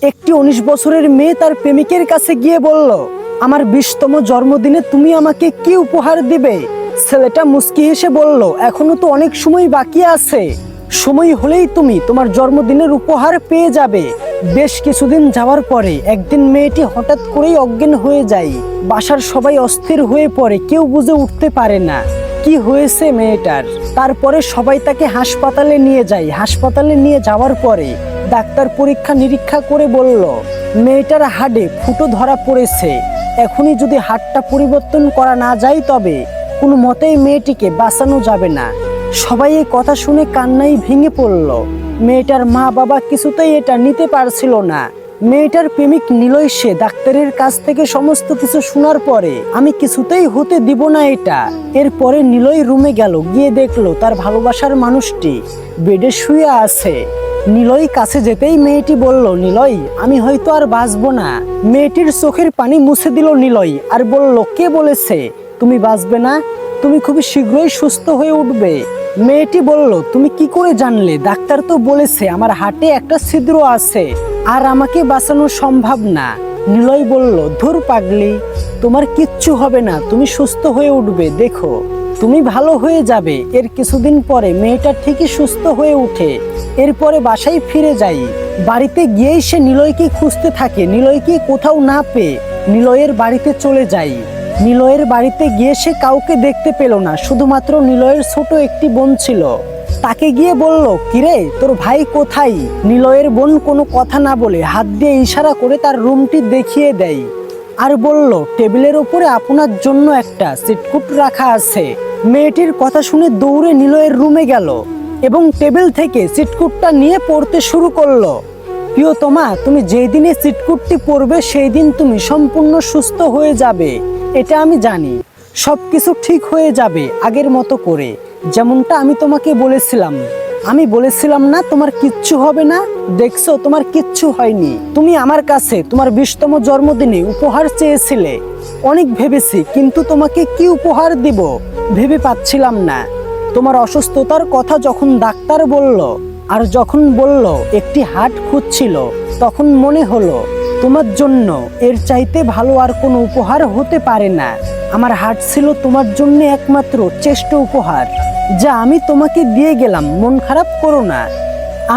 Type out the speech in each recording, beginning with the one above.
একটি 19 বছরের মেয়ে তার প্রেমিকের কাছে গিয়ে বলল, আমার 20তম জন্মদিনে তুমি আমাকে কি উপহার দিবে? ছেলেটা মুচকি হেসে বলল, এখনো তো অনেক সময় বাকি আছে, সময় হলেই তুমি তোমার জন্মদিনের উপহার পেয়ে যাবে। বেশ কিছুদিন যাওয়ার পরে একদিন মেয়েটি হঠাৎ করেই অজ্ঞান হয়ে যায়। বাসার সবাই অস্থির হয়ে পড়ে, কেউ বুঝে উঠতে পারে না কি হয়েছে মেয়েটার। তারপরে সবাই তাকে হাসপাতালে নিয়ে যায়। হাসপাতালে নিয়ে যাওয়ার পরে ডাক্তার পরীক্ষা নিরীক্ষা করে বলল, মেয়েটার হাড়ে ফুটো ধরা পড়েছে। এখনই যদি হাড়টা পরিবর্তন করা না যায় তবে কোনো মতেই মেয়েটিকে বাঁচানো যাবে না। সবাই এই কথা শুনে কান্নায় ভেঙে পড়ল। মেয়েটার মা বাবা কিছুতেই এটা নিতে পারছিল না। মেয়েটার প্রেমিক নিলয় সে ডাক্তারের কাছ থেকে সমস্ত কিছু শোনার পরে, আমি কিছুতেই হতে দিব না এটা। এরপরে নিলয় রুমে গেল, গিয়ে দেখলো তার ভালোবাসার মানুষটি বেডে শুয়ে আছে। নিলয় কাছে যেতেই মেয়েটি বলল, নিলয় আমি হয়তো আর বাঁচবো না। মেয়েটির চোখের পানি মুছে দিল নিলয় আর বলল, কে বলেছে তুমি বাঁচবে না? তুমি খুবই শীঘ্রই সুস্থ হয়ে উঠবে। মেয়েটি বলল, তুমি কি করে জানলে? ডাক্তার তো বলেছে আমার হার্টে একটা ছিদ্র আছে আর আমাকে বাঁচানো সম্ভব না। নিলয় বলল, ধুর পাগলি, তোমার কিচ্ছু হবে না, তুমি সুস্থ হয়ে উঠবে, দেখো তুমি ভালো হয়ে যাবে। এর কিছুদিন পরে মেয়েটা ঠিকই সুস্থ হয়ে উঠে। এরপরে বাসায় ফিরে যাই। বাড়িতে গিয়েই সে নিলয়কে খুঁজতে থাকে। নিলয়কে কোথাও না পেয়ে নিলয়ের বাড়িতে চলে যাই। নিলয়ের বাড়িতে গিয়ে সে কাউকে দেখতে পেল না, শুধুমাত্র নিলয়ের ছোট একটি বোন ছিল। তাকে গিয়ে বলল, কিরে তোর ভাই কোথায়? নিলয়ের বোন কোনো কথা না বলে হাত দিয়ে ইশারা করে তার রুমটি দেখিয়ে দেয় আর বলল, টেবিলের উপরে আপনার জন্য একটা চিটকুট রাখা আছে। মেয়েটির কথা শুনে দৌড়ে নিলয়ের রুমে গেল এবং টেবিল থেকে চিটকুটটা নিয়ে পড়তে শুরু করলো। প্রিয়তমা, তুমি যেই দিনে চিটকুটটি পড়বে সেই দিন তুমি সম্পূর্ণ সুস্থ হয়ে যাবে। এটা আমি জানি, সবকিছু ঠিক হয়ে যাবে আগের মতো করে, যেমনটা আমি তোমাকে বলেছিলাম। আমি বলেছিলাম না তোমার কিচ্ছু হবে না? দেখছো তোমার কিচ্ছু হয়নি। তুমি আমার কাছে তোমার 20তম জন্মদিনে উপহার চেয়েছিলে। অনেক ভেবেছি, কিন্তু তোমাকে কি উপহার দিব ভেবে পাচ্ছিলাম না। তোমার অসুস্থতার কথা যখন ডাক্তার বলল আর যখন বলল একটি হার্ট খুঁজছিল, তখন মনে হলো তোমার জন্য এর চাইতে ভালো আর কোনো উপহার হতে পারে না। আমার হার্ট ছিল তোমার জন্য একমাত্র শ্রেষ্ঠ উপহার, যা আমি তোমাকে দিয়ে গেলাম। মন খারাপ করো না,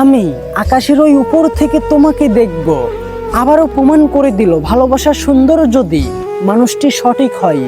আমি আকাশের ওই উপর থেকে তোমাকে দেখব। আবারও প্রমাণ করে দিল ভালোবাসা সুন্দর যদি মানুষটি সঠিক হয়।